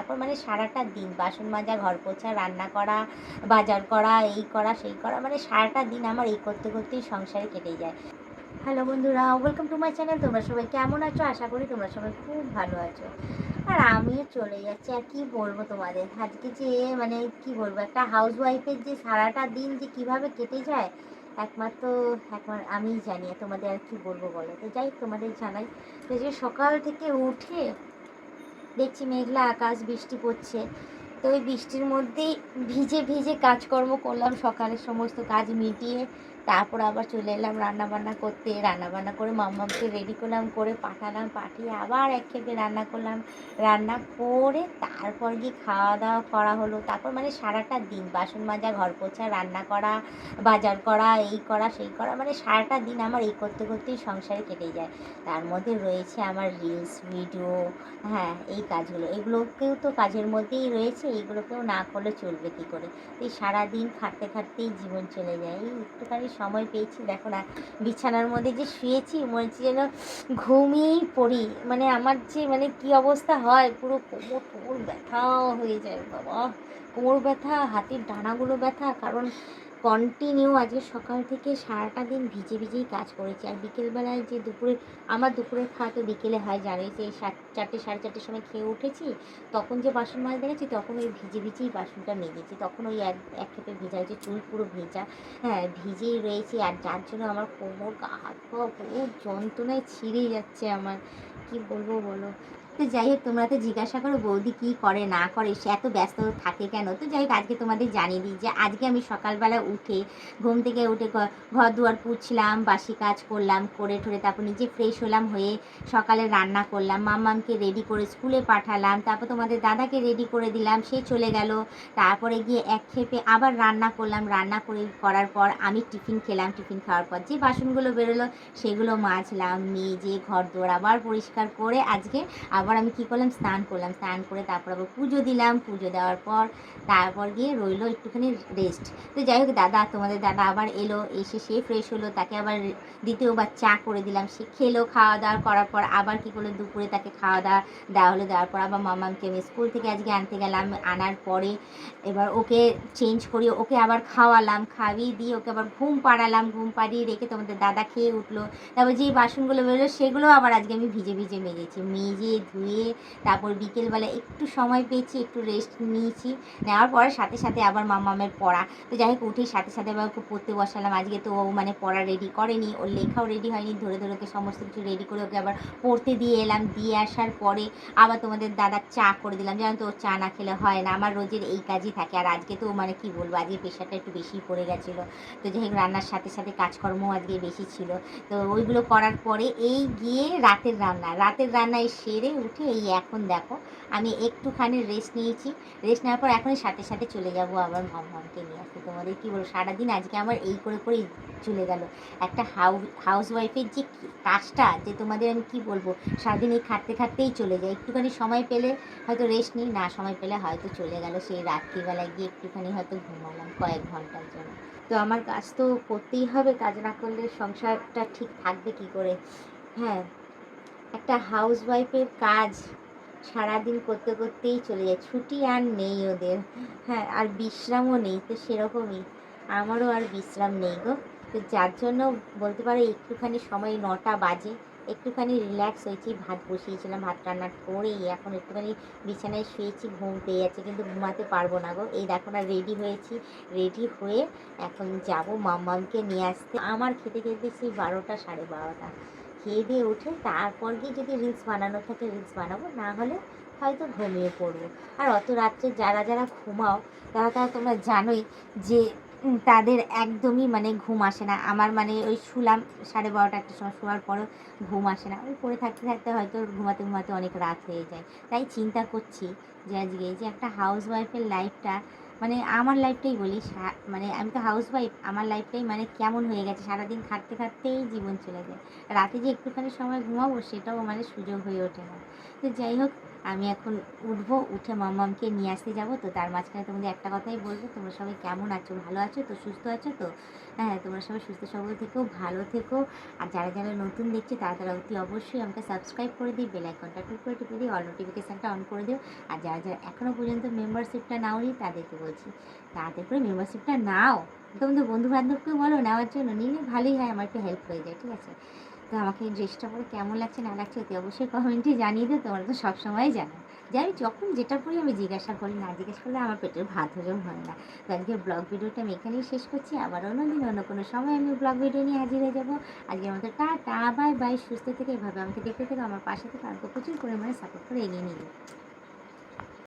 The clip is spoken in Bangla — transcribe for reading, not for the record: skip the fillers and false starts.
তারপর মানে সারাটা দিন বাসন মাজা, ঘর পোছা, রান্না করা, বাজার করা, এই করা সেই করা, মানে সারাটা দিন আমার এই করতে করতেই সংসারে কেটে যায়। হ্যালো বন্ধুরা, ওয়েলকাম টু মাই চ্যানেল। তোমরা সবাই কেমন আছো? আশা করি তোমরা সবাই খুব ভালো আছো। আর আমিও চলে যাচ্ছি। আর কি বলবো তোমাদের, আজকে যে মানে কি বলবো, একটা হাউস ওয়াইফের যে সারাটা দিন যে কিভাবে কেটে যায় একমাত্র আমিই জানি। তোমাদের আর কি বলবো বলো। তো যাই তোমাদের জানাই, তো যে সকাল থেকে উঠে দেখছি মেঘলা আকাশ, বৃষ্টি পড়ছে। তো ওই বৃষ্টির মধ্যেই ভিজে ভিজে কাজকর্ম করলাম, সকালের সমস্ত কাজ মিটিয়ে তারপর আবার চলে এলাম রান্নাবান্না করতে। রান্নাবান্না করে মাম্মামকে রেডি করলাম, করে পাঠালাম, পাঠিয়ে আবার একঘেয়ে রান্না করলাম। রান্না করে তারপর গিয়ে খাওয়া দাওয়া করা হলো। তারপর মানে সারাটা দিন বাসন মাজা, ঘর পোছা, রান্না করা, বাজার করা, এই করা সেই করা, মানে সারাটা দিন আমার এই করতে করতেই সংসারে কেটে যায়। তার মধ্যে রয়েছে আমার রিলস ভিডিও, হ্যাঁ এই কাজগুলো, এগুলোকেও তো কাজের মধ্যেই রয়েছে, এইগুলোকেও না করলে চলবে কী করে। এই সারাদিন খাটতে খাটতেই জীবন চলে যায়। এই একটুখানি সময় পেয়েছি, দেখো না বিছানার মধ্যে যে শুয়েছি, মনে হচ্ছে যেন ঘুমিয়েই পড়ি। মানে আমার যে মানে কী অবস্থা হয়, পুরো কোমর টোমর ব্যথা হয়ে যায় বাবা। কোমর ব্যথা, হাতের ডানাগুলো ব্যথা, কারণ কন্টিনিউ আজকে সকাল থেকে সারাটা দিন ভিজে ভিজেই কাজ করেছি। আর বিকেলবেলায় যে দুপুরের খাওয়া তো বিকেলে হয়, জানোই যে 4টে সাড়ে 4টের সময় খেয়ে উঠেছি। তখন যে বাসন মাজতে গেছি তখন ওই ভিজে ভিজেই বাসনটা মেজেছি, তখন ওই এক খেপে ভেজা হয়েছে, চুল পুরো ভেজা, হ্যাঁ ভিজেই রয়েছি। আর যার জন্য আমার কোমর, গা হাত পা পুরো যন্ত্রণায় ছিঁড়ে যাচ্ছে আমার, কি বলবো বলো। তো যাই হোক, তোমরা তো জিজ্ঞাসা করো বৌদি কী করে না করে, সে এত ব্যস্ত থাকে কেন। তো যাই হোক, আজকে তোমাদের জানিয়ে দিই যে আজকে আমি সকালবেলা উঠে ঘুম থেকে উঠে ঘর দুয়ার পুছলাম, বাসি কাজ করলাম, করে ঠরে তারপর নিজে ফ্রেশ হলাম, হয়ে সকালে রান্না করলাম, মাম্মামকে রেডি করে স্কুলে পাঠালাম, তারপর তোমাদের দাদাকে রেডি করে দিলাম, সে চলে গেল। তারপরে গিয়ে এক খেপে আবার রান্না করলাম, করার পর আমি টিফিন খেলাম, টিফিন খাওয়ার পর যে বাসনগুলো বেরোলো সেগুলো মাজলাম, মেজে ঘর দুয়ার আবার পরিষ্কার করে আজকে আবার আমি কী করলাম, স্নান করলাম, স্নান করে তারপর আবার পুজো দিলাম, পুজো দেওয়ার পর তারপর গিয়ে রইলো একটুখানি রেস্ট। তো যাই হোক, তোমাদের দাদা আবার এলো, এসে সে ফ্রেশ হলো, তাকে আবার দ্বিতীয়বার চা করে দিলাম, সে খেলো। খাওয়া দাওয়া করার পর আবার কী করলো, দুপুরে তাকে খাওয়া দাওয়া দেওয়া হলো, দেওয়ার পর আবার মামাকে আমি স্কুল থেকে আজকে আনতে গেলাম, আনার পরে এবার ওকে চেঞ্জ করিয়ে ওকে আবার খাওয়ালাম, খাইয়ে দিয়ে ওকে আবার ঘুম পাড়ালাম, ঘুম পাড়িয়ে রেখে তোমাদের দাদা খেয়ে উঠলো। তারপর যেই বাসনগুলো বেরোলো সেগুলো আবার আজকে আমি ভিজে ভিজে মেজেছি, মেজে ধুয়ে তারপর বিকেলবেলা একটু সময় পেয়েছি, একটু রেস্ট নিয়েছি। নেওয়ার পরে সাথে সাথে আবার মামামের পড়া। তো যাই হোক, উঠেই সাথে সাথে আবার ওকে পড়তে বসালাম। আজকে তো ও মানে পড়া রেডি করেনি, ওর লেখাও রেডি হয়নি, ধরে ধরে ওকে সমস্ত কিছু রেডি করে ওকে আবার পড়তে দিয়ে এলাম। দিয়ে আসার পরে আবার তোমাদের দাদা চা করে দিলাম, জানো তো ওর চা না খেলে হয় না, আমার রোজের এই কাজই থাকে। আর আজকে তো মানে কি বলবো, আজকে প্রেশারটা একটু বেশিই পড়ে গেছিলো। তো যাই হোক, রান্নার সাথে সাথে কাজকর্মও আজকে বেশি ছিল। তো ওইগুলো করার পরে এই গিয়ে রাতের রান্নায় সেরে উঠে এই এখন দেখো আমি একটুখানি রেস্ট নিয়েছি। রেস্ট নেওয়ার পর এখনই সাথে সাথে চলে যাব আবার মামকে নিয়ে আসতে। তোমাদের কী বলবো, সারাদিন আজকে আমার এই করে করেই চলে গেল। একটা হাউস ওয়াইফের যে কাজটা, যে তোমাদের আমি কি বলবো, সারাদিন এই খাটতে খাটতেই চলে যায়। একটুখানি সময় পেলে হয়তো রেস্ট নিই, না সময় পেলে হয়তো চলে গেল সেই রাত্রিবেলায় গিয়ে একটুখানি হয়তো ঘুমালাম কয়েক ঘন্টার জন্য। তো আমার কাজ তো করতেই হবে, কাজ না করলে সংসারটা ঠিক থাকবে কি করে। হ্যাঁ, একটা হাউস ওয়াইফের কাজ সারাদিন করতে করতেই চলে যায়, ছুটি আর নেই ওদের। হ্যাঁ, আর বিশ্রামও নেই, তো সেরকমই আমারও আর বিশ্রাম নেই গো। তো যার জন্য বলতে পারো একটুখানি সময় 9টা বাজে, একটুখানি রিল্যাক্স হয়েছি, ভাত বসিয়েছিলাম, ভাত রান্না করেই এখন একটুখানি বিছানায় শুয়েছি, ঘুম পেয়ে যাচ্ছে কিন্তু ঘুমাতে পারবো না গো। এই দেখো না রেডি হয়েছি, রেডি হয়ে এখন যাব মাম্মামকে নিয়ে আসতে। আমার খেতে খেতে সেই 12টা 12:30, খেয়ে দিয়ে উঠে তারপর গিয়ে যদি রিলস বানানো থাকে রিলস বানাবো, না হলে হয়তো ঘুমিয়ে পড়বো। আর অত রাত্রে যারা যারা ঘুমাও তারা তোমরা জানোই যে তাদের একদমই মানে ঘুম আসে না। আমার মানে ওই শুলাম 12:30 1টার সময়, শোয়ার পরও ঘুম আসে না, ওই পড়ে থাকতে থাকতে হয়তো ঘুমাতে ঘুমাতে অনেক রাত হয়ে যায়। তাই চিন্তা করছি যে আজকে যে একটা হাউস ওয়াইফের লাইফটা, মানে আমার লাইফটাই বলি, মানে আমি তো হাউস ওয়াইফ, আমার লাইফটাই মানে কেমন হয়ে গেছে, সারাদিন খাটতে খাটতেই জীবন চলে যায়। রাতে যে একটুখানি সময় ঘুমাবো সেটাও মানে সুযোগ হয়ে ওঠে না। তো যাই হোক, আমি এখন উঠবো, উঠে মাম্মামকে নিয়ে আসতে যাবো। তো তার মাঝখানে তোমাদের একটা কথাই বলবো, তোমরা সবাই কেমন আছো, ভালো আছো তো, সুস্থ আছো তো? হ্যাঁ, তোমরা সবাই সুস্থ সবল থেকো, ভালো থেকো। আর যারা যারা নতুন দেখছে তারা তারা অতি অবশ্যই আমাকে সাবস্ক্রাইব করে দিই, বেল আইকনটা টুক করে টিপে দিই, অল নোটিফিকেশানটা অন করে দিও। আর যারা যারা এখনও পর্যন্ত মেম্বারশিপটা নাওনি তাদেরকে বলছি তাড়াতাড়ি করে মেম্বারশিপটা নাও। তোমাদের বন্ধু বান্ধবকেও বলো নেওয়ার জন্য, নিলে ভালোই হয়, আমার একটু হেল্প হয়ে যায়, ঠিক আছে? তো আমাকে এই ড্রেসটা পরে কেমন লাগছে না লাগছে অতি অবশ্যই কমেন্টে জানিয়ে দিও। তোমরা তো সবসময় জানো যে আমি যখন যেটা পড়ি আমি জিজ্ঞাসা করি, না জিজ্ঞাসা করলে আমার পেটের ভাত হজম হয় না। তো আজকে ব্লগ ভিডিওটা আমি এখানেই শেষ করছি। আবার অন্যদিন অন্য কোনো সময় আমি ব্লগ ভিডিও নিয়ে হাজির হয়ে যাবো। আজকের মতো টাটা, বাই বাই, সুস্থ থেকে এভাবে আমাকে দেখতে থেকে আমার পাশে থেকে আমাকে প্রচুর পরিমাণে সাপোর্ট করে এগিয়ে নিয়ে যাবে।